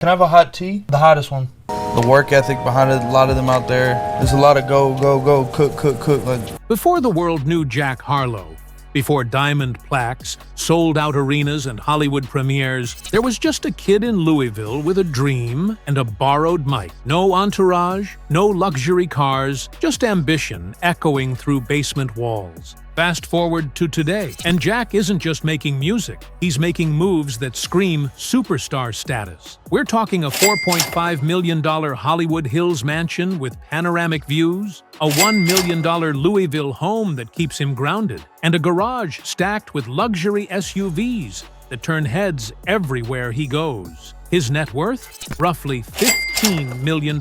Can I have a hot tea? The hottest one. The work ethic behind it, a lot of them out there. There's a lot of go, cook. Before the world knew Jack Harlow, before diamond plaques, sold-out arenas, and Hollywood premieres, there was just a kid in Louisville with a dream and a borrowed mic. No entourage, no luxury cars, just ambition echoing through basement walls. Fast forward to today, and Jack isn't just making music, he's making moves that scream superstar status. We're talking a $4.5 million Hollywood Hills mansion with panoramic views, a $1 million Louisville home that keeps him grounded, and a garage stacked with luxury SUVs that turn heads everywhere he goes. His net worth? Roughly $15 million,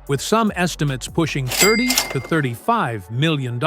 with some estimates pushing $30 to $35 million.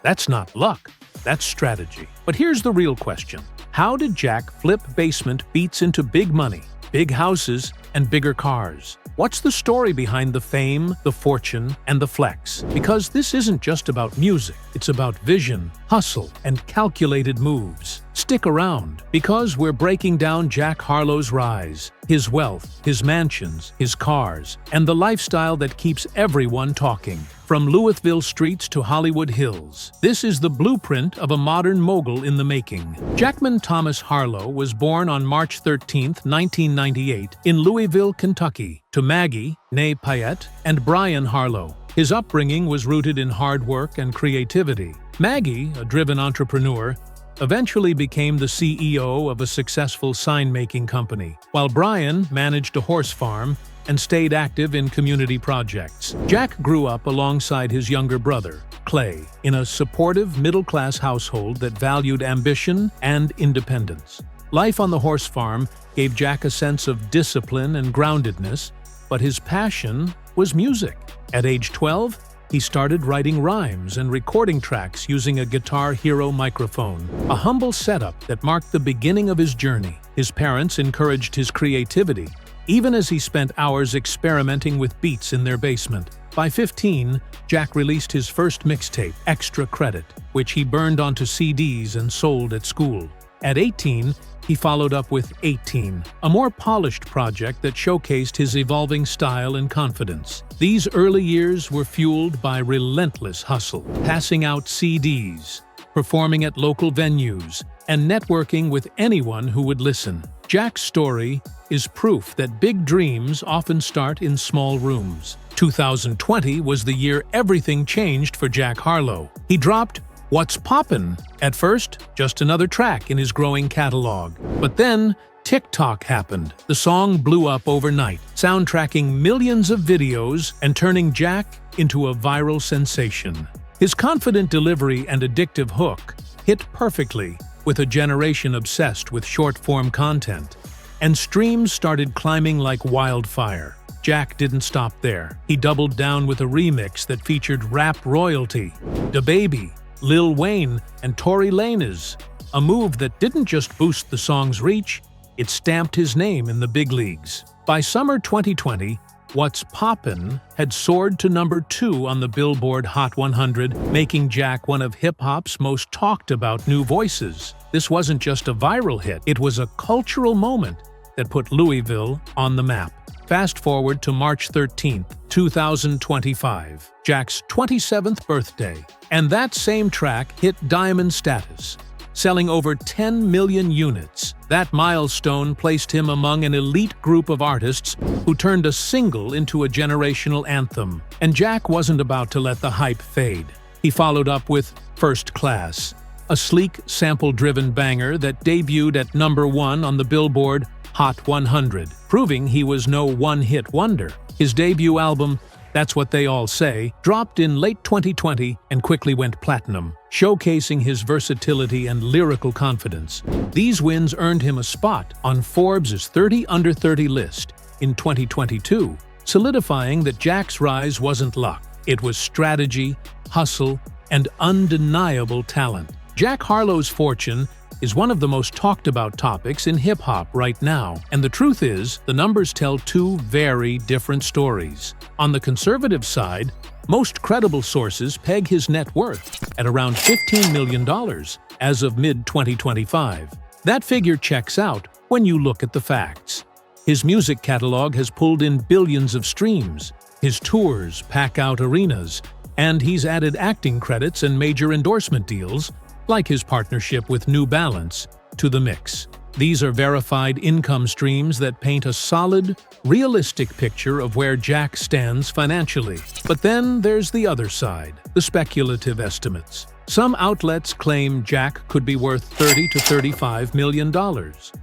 That's not luck, that's strategy. But here's the real question. How did Jack flip basement beats into big money, big houses, and bigger cars? What's the story behind the fame, the fortune, and the flex? Because this isn't just about music, it's about vision, hustle, and calculated moves. Stick around, because we're breaking down Jack Harlow's rise, his wealth, his mansions, his cars, and the lifestyle that keeps everyone talking. From Louisville streets to Hollywood Hills, this is the blueprint of a modern mogul in the making. Jackman Thomas Harlow was born on March 13, 1998, in Louisville, Kentucky, to Maggie, née Payette, and Brian Harlow. His upbringing was rooted in hard work and creativity. Maggie, a driven entrepreneur, eventually became the CEO of a successful sign-making company, while Brian managed a horse farm and stayed active in community projects. Jack grew up alongside his younger brother, Clay, in a supportive middle-class household that valued ambition and independence. Life on the horse farm gave Jack a sense of discipline and groundedness, but his passion was music. At age 12, he started writing rhymes and recording tracks using a Guitar Hero microphone, a humble setup that marked the beginning of his journey. His parents encouraged his creativity, even as he spent hours experimenting with beats in their basement. By 15, Jack released his first mixtape, Extra Credit, which he burned onto CDs and sold at school. At 18, he followed up with 18, a more polished project that showcased his evolving style and confidence. These early years were fueled by relentless hustle, passing out CDs, performing at local venues, and networking with anyone who would listen. Jack's story is proof that big dreams often start in small rooms. 2020 was the year everything changed for Jack Harlow. He dropped What's Poppin'? At first, just another track in his growing catalog. But then, TikTok happened. The song blew up overnight, soundtracking millions of videos and turning Jack into a viral sensation. His confident delivery and addictive hook hit perfectly with a generation obsessed with short-form content, and streams started climbing like wildfire. Jack didn't stop there. He doubled down with a remix that featured rap royalty, DaBaby, Lil Wayne, and Tory Lanez, a move that didn't just boost the song's reach, it stamped his name in the big leagues. By summer 2020, What's Poppin' had soared to number 2 on the Billboard Hot 100, making Jack one of hip-hop's most talked-about new voices. This wasn't just a viral hit, it was a cultural moment that put Louisville on the map. Fast forward to March 13, 2025, Jack's 27th birthday, and that same track hit diamond status, selling over 10 million units. That milestone placed him among an elite group of artists who turned a single into a generational anthem. And Jack wasn't about to let the hype fade. He followed up with First Class, a sleek, sample-driven banger that debuted at number 1 on the Billboard Hot 100, proving he was no one-hit wonder. His debut album, That's What They All Say, dropped in late 2020 and quickly went platinum, showcasing his versatility and lyrical confidence. These wins earned him a spot on Forbes' 30 Under 30 list in 2022, solidifying that Jack's rise wasn't luck. It was strategy, hustle, and undeniable talent. Jack Harlow's fortune is one of the most talked about topics in hip-hop right now, and the truth is, the numbers tell two very different stories. On the conservative side, most credible sources peg his net worth at around $15 million as of mid-2025. That figure checks out when you look at the facts. His music catalog has pulled in billions of streams. His tours pack out arenas, and he's added acting credits and major endorsement deals, like his partnership with New Balance, to the mix. These are verified income streams that paint a solid, realistic picture of where Jack stands financially. But then there's the other side, the speculative estimates. Some outlets claim Jack could be worth $30 to $35 million.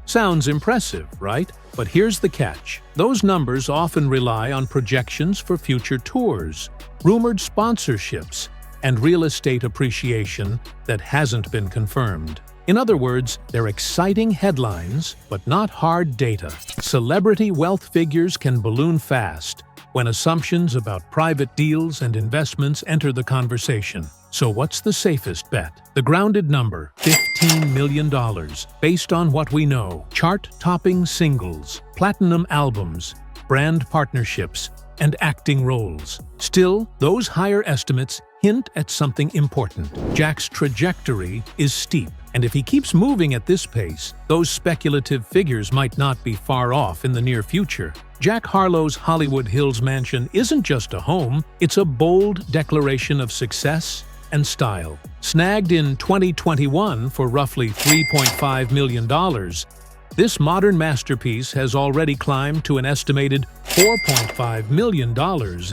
Sounds impressive, right? But here's the catch. Those numbers often rely on projections for future tours, rumored sponsorships, and real estate appreciation that hasn't been confirmed. In other words, they're exciting headlines, but not hard data. Celebrity wealth figures can balloon fast when assumptions about private deals and investments enter the conversation. So what's the safest bet? The grounded number, $15 million, based on what we know: chart-topping singles, platinum albums, brand partnerships, and acting roles. Still, those higher estimates hint at something important. Jack's trajectory is steep, and if he keeps moving at this pace, those speculative figures might not be far off in the near future. Jack Harlow's Hollywood Hills mansion isn't just a home, it's a bold declaration of success and style. Snagged in 2021 for roughly $3.5 million, this modern masterpiece has already climbed to an estimated $4.5 million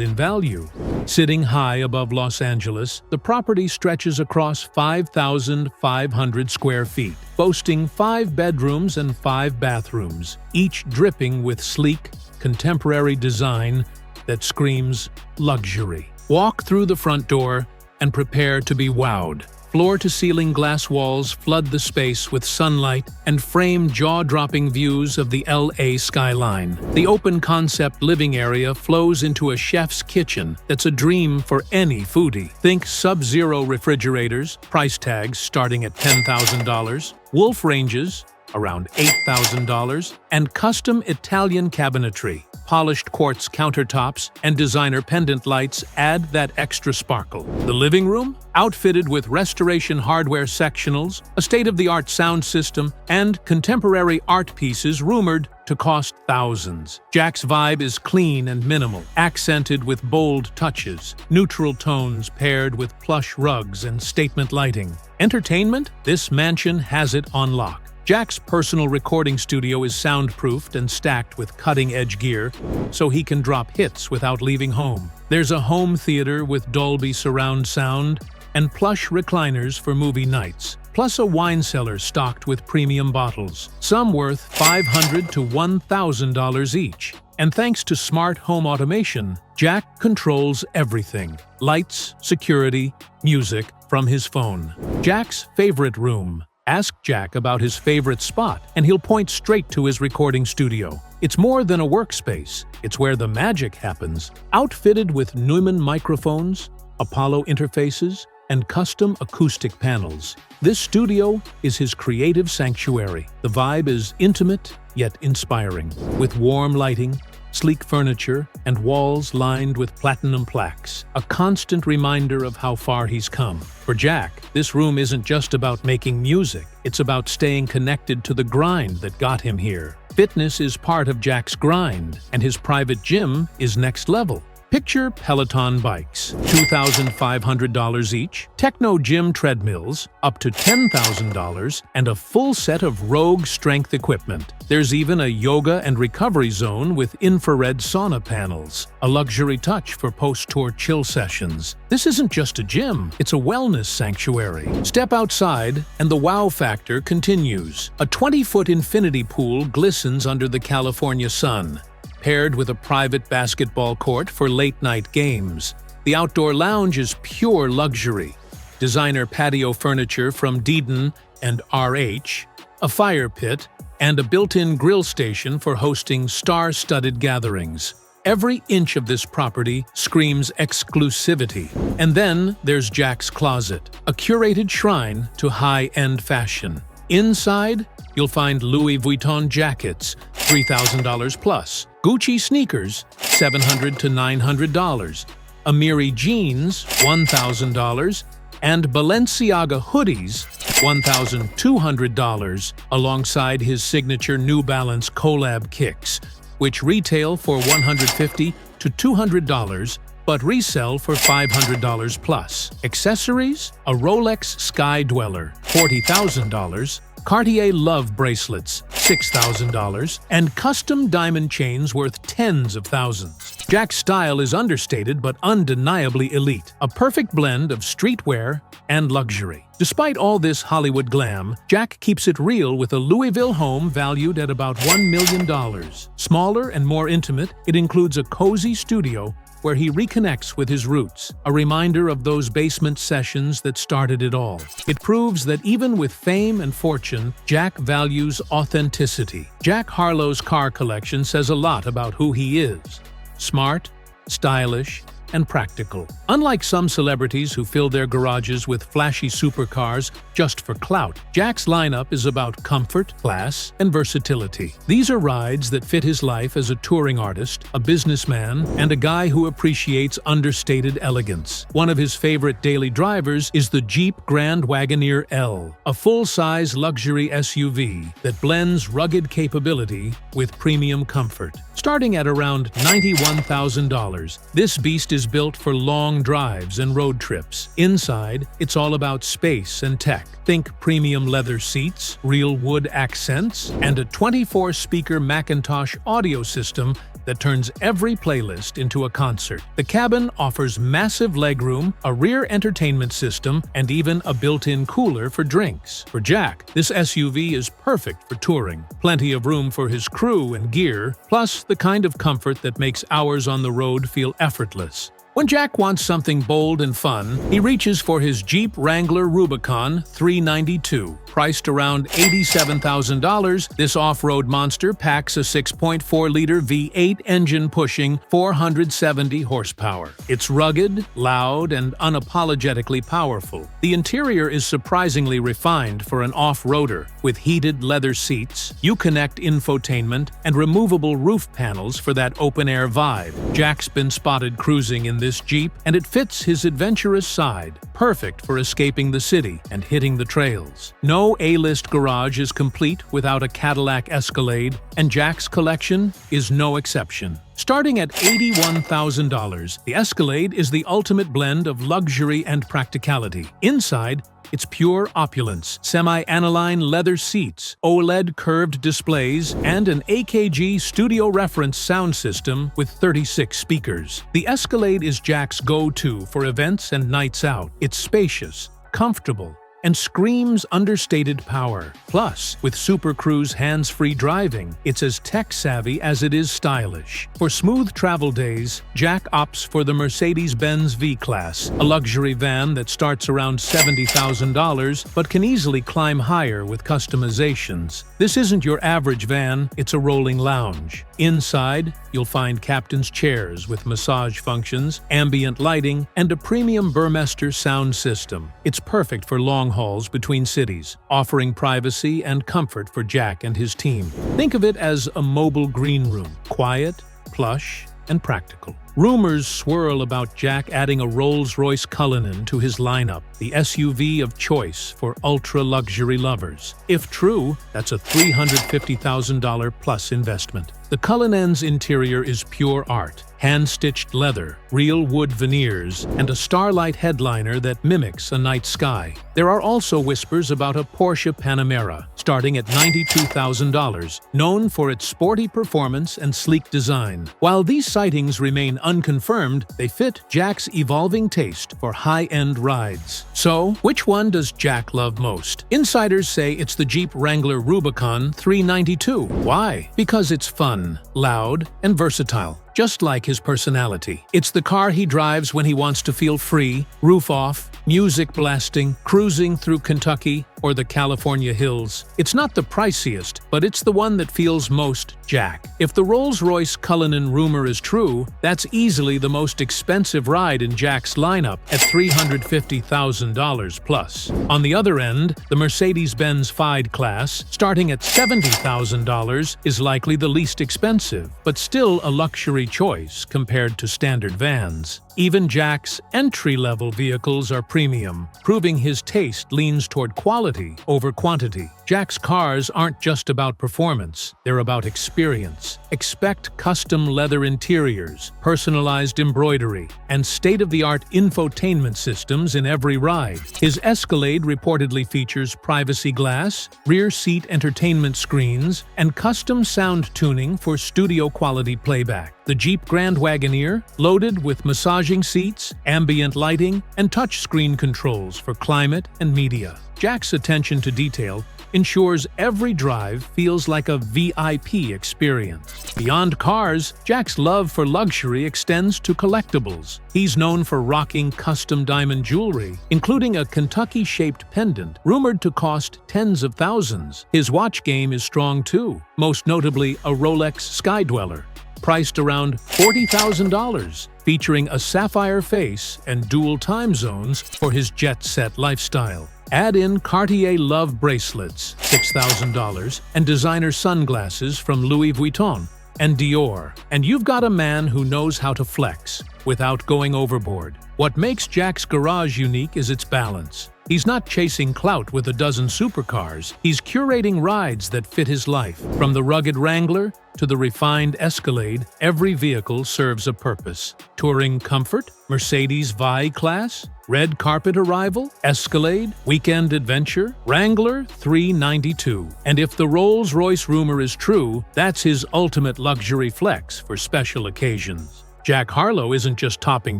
in value. Sitting high above Los Angeles, the property stretches across 5,500 square feet, boasting 5 bedrooms and 5 bathrooms, each dripping with sleek, contemporary design that screams luxury. Walk through the front door and prepare to be wowed. Floor-to-ceiling glass walls flood the space with sunlight and frame jaw-dropping views of the LA skyline. The open-concept living area flows into a chef's kitchen that's a dream for any foodie. Think sub-zero refrigerators, price tags starting at $10,000, wolf ranges, around $8,000, and custom Italian cabinetry. Polished quartz countertops and designer pendant lights add that extra sparkle. The living room? Outfitted with restoration hardware sectionals, a state-of-the-art sound system, and contemporary art pieces rumored to cost thousands. Jack's vibe is clean and minimal, accented with bold touches, neutral tones paired with plush rugs and statement lighting. Entertainment? This mansion has it on lock. Jack's personal recording studio is soundproofed and stacked with cutting-edge gear, so he can drop hits without leaving home. There's a home theater with Dolby surround sound and plush recliners for movie nights, plus a wine cellar stocked with premium bottles, some worth $500 to $1,000 each. And thanks to smart home automation, Jack controls everything: lights, security, music, from his phone. Jack's favorite room. Ask Jack about his favorite spot, and he'll point straight to his recording studio. It's more than a workspace, it's where the magic happens. Outfitted with Neumann microphones, Apollo interfaces, and custom acoustic panels, this studio is his creative sanctuary. The vibe is intimate, yet inspiring, with warm lighting, sleek furniture, and walls lined with platinum plaques, a constant reminder of how far he's come. For Jack, this room isn't just about making music, it's about staying connected to the grind that got him here. Fitness is part of Jack's grind, and his private gym is next level. Picture Peloton bikes, $2,500 each, techno gym treadmills, up to $10,000, and a full set of Rogue strength equipment. There's even a yoga and recovery zone with infrared sauna panels, a luxury touch for post-tour chill sessions. This isn't just a gym, it's a wellness sanctuary. Step outside, and the wow factor continues. A 20-foot infinity pool glistens under the California sun, paired with a private basketball court for late-night games. The outdoor lounge is pure luxury. Designer patio furniture from Deedon and RH, a fire pit, and a built-in grill station for hosting star-studded gatherings. Every inch of this property screams exclusivity. And then there's Jack's closet, a curated shrine to high-end fashion. Inside, you'll find Louis Vuitton jackets, $3,000 plus, Gucci sneakers, $700 to $900, Amiri jeans, $1,000, and Balenciaga hoodies, $1,200, alongside his signature New Balance collab kicks, which retail for $150 to $200 but resell for $500 plus. Accessories: a Rolex Sky Dweller, $40,000, Cartier Love bracelets, $6,000, and custom diamond chains worth tens of thousands. Jack's style is understated but undeniably elite, a perfect blend of streetwear and luxury. Despite all this Hollywood glam, Jack keeps it real with a Louisville home valued at about $1 million. Smaller and more intimate, it includes a cozy studio where he reconnects with his roots, a reminder of those basement sessions that started it all. It proves that even with fame and fortune, Jack values authenticity. Jack Harlow's car collection says a lot about who he is: smart, stylish, and practical. Unlike some celebrities who fill their garages with flashy supercars just for clout, Jack's lineup is about comfort, class, and versatility. These are rides that fit his life as a touring artist, a businessman, and a guy who appreciates understated elegance. One of his favorite daily drivers is the Jeep Grand Wagoneer L, a full-size luxury SUV that blends rugged capability with premium comfort. Starting at around $91,000, this beast is built for long drives and road trips. Inside, it's all about space and tech. Think premium leather seats, real wood accents, and a 24-speaker Macintosh audio system that turns every playlist into a concert. The cabin offers massive legroom, a rear entertainment system, and even a built-in cooler for drinks. For Jack, this SUV is perfect for touring. Plenty of room for his crew and gear, plus the kind of comfort that makes hours on the road feel effortless. When Jack wants something bold and fun, he reaches for his Jeep Wrangler Rubicon 392. Priced around $87,000, this off-road monster packs a 6.4-liter V8 engine pushing 470 horsepower. It's rugged, loud, and unapologetically powerful. The interior is surprisingly refined for an off-roader, with heated leather seats, Uconnect infotainment, and removable roof panels for that open-air vibe. Jack's been spotted cruising in this Jeep, and it fits his adventurous side, perfect for escaping the city and hitting the trails. No A-list garage is complete without a Cadillac Escalade, and Jack's collection is no exception. Starting at $81,000, the Escalade is the ultimate blend of luxury and practicality. Inside, it's pure opulence: semi-aniline leather seats, OLED curved displays, and an AKG studio reference sound system with 36 speakers. The Escalade is Jack's go-to for events and nights out. It's spacious, comfortable, and screams understated power. Plus, with Super Cruise hands-free driving, it's as tech-savvy as it is stylish. For smooth travel days, Jack opts for the Mercedes-Benz V-Class, a luxury van that starts around $70,000 but can easily climb higher with customizations. This isn't your average van, it's a rolling lounge. Inside, you'll find captain's chairs with massage functions, ambient lighting, and a premium Burmester sound system. It's perfect for long hauls between cities, offering privacy and comfort for Jack and his team. Think of it as a mobile green room, quiet, plush, and practical. Rumors swirl about Jack adding a Rolls-Royce Cullinan to his lineup, the SUV of choice for ultra-luxury lovers. If true, that's a $350,000 plus investment. The Cullinan's interior is pure art: hand-stitched leather, real wood veneers, and a starlight headliner that mimics a night sky. There are also whispers about a Porsche Panamera, starting at $92,000, known for its sporty performance and sleek design. While these sightings remain unconfirmed, they fit Jack's evolving taste for high-end rides. So, which one does Jack love most? Insiders say it's the Jeep Wrangler Rubicon 392. Why? Because it's fun, loud, and versatile, just like his personality. It's the car he drives when he wants to feel free, roof off, music blasting, cruising through Kentucky or the California hills. It's not the priciest, but it's the one that feels most Jack. If the Rolls-Royce Cullinan rumor is true, that's easily the most expensive ride in Jack's lineup at $350,000 plus. On the other end, the Mercedes-Benz Fide class, starting at $70,000, is likely the least expensive, but still a luxury choice compared to standard vans. Even Jack's entry-level vehicles are premium, proving his taste leans toward quality over quantity. Jack's cars aren't just about performance, they're about experience. Expect custom leather interiors, personalized embroidery, and state-of-the-art infotainment systems in every ride. His Escalade reportedly features privacy glass, rear seat entertainment screens, and custom sound tuning for studio-quality playback. The Jeep Grand Wagoneer, loaded with massaging seats, ambient lighting, and touchscreen controls for climate and media. Jack's attention to detail ensures every drive feels like a VIP experience. Beyond cars, Jack's love for luxury extends to collectibles. He's known for rocking custom diamond jewelry, including a Kentucky-shaped pendant rumored to cost tens of thousands. His watch game is strong too, most notably a Rolex Skydweller, priced around $40,000, featuring a sapphire face and dual time zones for his jet-set lifestyle. Add in Cartier Love bracelets, $6,000, and designer sunglasses from Louis Vuitton and Dior, and you've got a man who knows how to flex without going overboard. What makes Jack's garage unique is its balance. He's not chasing clout with a dozen supercars, he's curating rides that fit his life. From the rugged Wrangler to the refined Escalade, every vehicle serves a purpose. Touring comfort, Mercedes V-Class, red carpet arrival, Escalade, weekend adventure, Wrangler 392. And if the Rolls-Royce rumor is true, that's his ultimate luxury flex for special occasions. Jack Harlow isn't just topping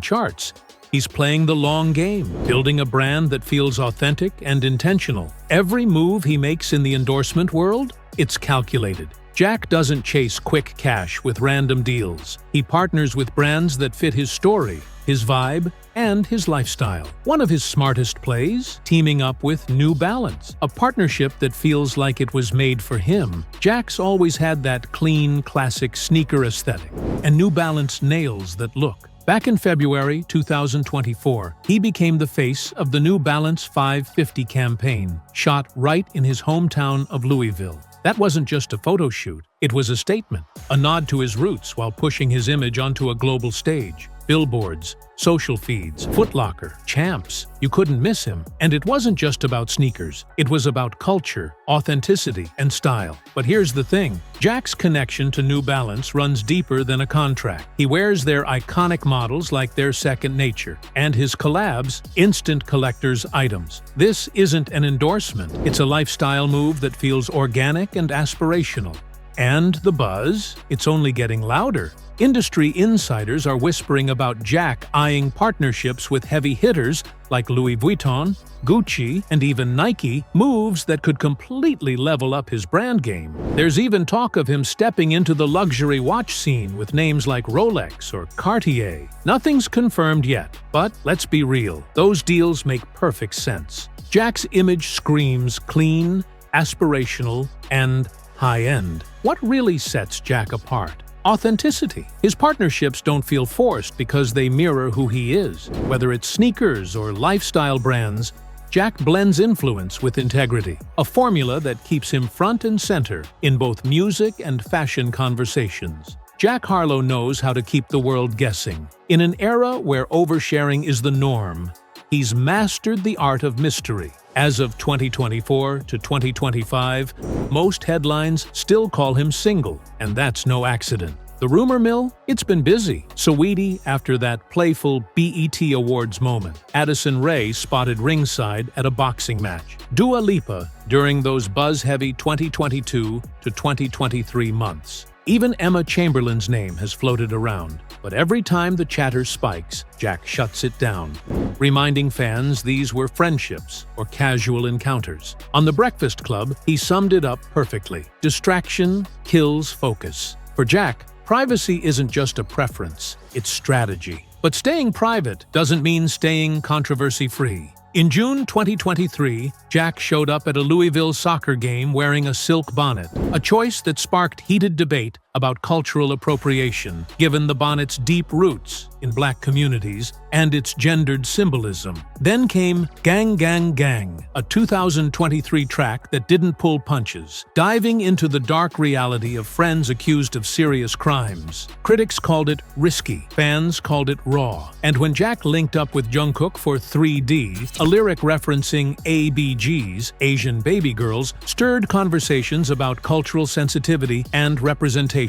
charts. He's playing the long game, building a brand that feels authentic and intentional. Every move he makes in the endorsement world, it's calculated. Jack doesn't chase quick cash with random deals. He partners with brands that fit his story, his vibe, and his lifestyle. One of his smartest plays, teaming up with New Balance, a partnership that feels like it was made for him. Jack's always had that clean, classic sneaker aesthetic, and New Balance nails that look. Back in February 2024, he became the face of the New Balance 550 campaign, shot right in his hometown of Louisville. That wasn't just a photo shoot, it was a statement, a nod to his roots while pushing his image onto a global stage. Billboards, social feeds, Foot Locker, Champs. You couldn't miss him. And it wasn't just about sneakers. It was about culture, authenticity, and style. But here's the thing. Jack's connection to New Balance runs deeper than a contract. He wears their iconic models like their second nature, and his collabs, instant collector's items. This isn't an endorsement. It's a lifestyle move that feels organic and aspirational. And the buzz? It's only getting louder. Industry insiders are whispering about Jack eyeing partnerships with heavy hitters like Louis Vuitton, Gucci, and even Nike, moves that could completely level up his brand game. There's even talk of him stepping into the luxury watch scene with names like Rolex or Cartier. Nothing's confirmed yet, but let's be real, those deals make perfect sense. Jack's image screams clean, aspirational, and high-end. What really sets Jack apart? Authenticity. His partnerships don't feel forced because they mirror who he is. Whether it's sneakers or lifestyle brands, Jack blends influence with integrity, a formula that keeps him front and center in both music and fashion conversations. Jack Harlow knows how to keep the world guessing. In an era where oversharing is the norm, he's mastered the art of mystery. As of 2024 to 2025, most headlines still call him single, and that's no accident. The rumor mill? It's been busy. Saweetie after that playful BET Awards moment. Addison Rae spotted ringside at a boxing match. Dua Lipa during those buzz-heavy 2022 to 2023 months. Even Emma Chamberlain's name has floated around, but every time the chatter spikes, Jack shuts it down, reminding fans these were friendships or casual encounters. On The Breakfast Club, he summed it up perfectly. Distraction kills focus. For Jack, privacy isn't just a preference, it's strategy. But staying private doesn't mean staying controversy-free. In June 2023, Jack showed up at a Louisville soccer game wearing a silk bonnet, a choice that sparked heated debate about cultural appropriation, given the bonnet's deep roots in Black communities and its gendered symbolism. Then came Gang Gang Gang, a 2023 track that didn't pull punches, diving into the dark reality of friends accused of serious crimes. Critics called it risky, fans called it raw. And when Jack linked up with Jungkook for 3D, a lyric referencing ABGs, Asian baby girls, stirred conversations about cultural sensitivity and representation.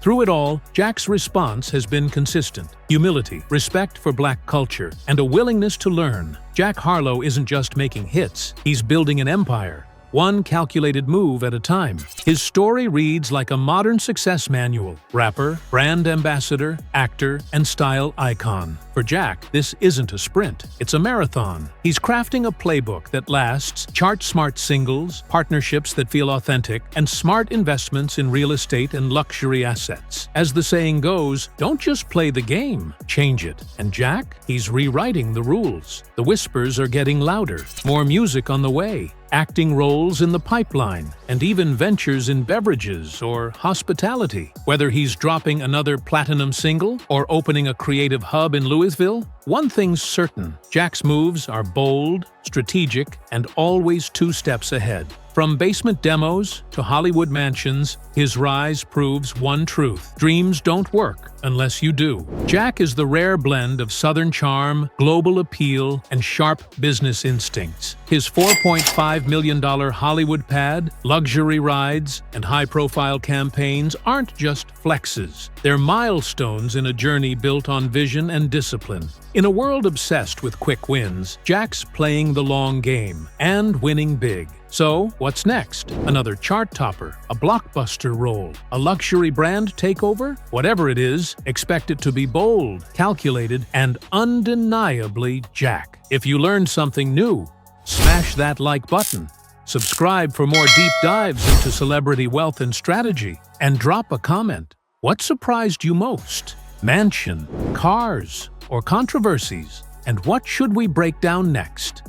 Through it all, Jack's response has been consistent: humility, respect for Black culture, and a willingness to learn. Jack Harlow isn't just making hits, he's building an empire, one calculated move at a time. His story reads like a modern success manual: rapper, brand ambassador, actor, and style icon. For Jack, this isn't a sprint, it's a marathon. He's crafting a playbook that lasts: chart-smart singles, partnerships that feel authentic, and smart investments in real estate and luxury assets. As the saying goes, don't just play the game, change it. And Jack? He's rewriting the rules. The whispers are getting louder, more music on the way, acting roles in the pipeline, and even ventures in beverages or hospitality. Whether he's dropping another platinum single or opening a creative hub in Louisville, one thing's certain: Jack's moves are bold, strategic, and always 2 steps ahead. From basement demos to Hollywood mansions, his rise proves one truth: dreams don't work unless you do. Jack is the rare blend of Southern charm, global appeal, and sharp business instincts. His $4.5 million Hollywood pad, luxury rides, and high-profile campaigns aren't just flexes. They're milestones in a journey built on vision and discipline. In a world obsessed with quick wins, Jack's playing the long game and winning big. So, what's next? Another chart topper, a blockbuster role, a luxury brand takeover? Whatever it is, expect it to be bold, calculated, and undeniably Jack. If you learned something new, smash that like button. Subscribe for more deep dives into celebrity wealth and strategy. And drop a comment. What surprised you most? Mansion, cars, or controversies? And what should we break down next?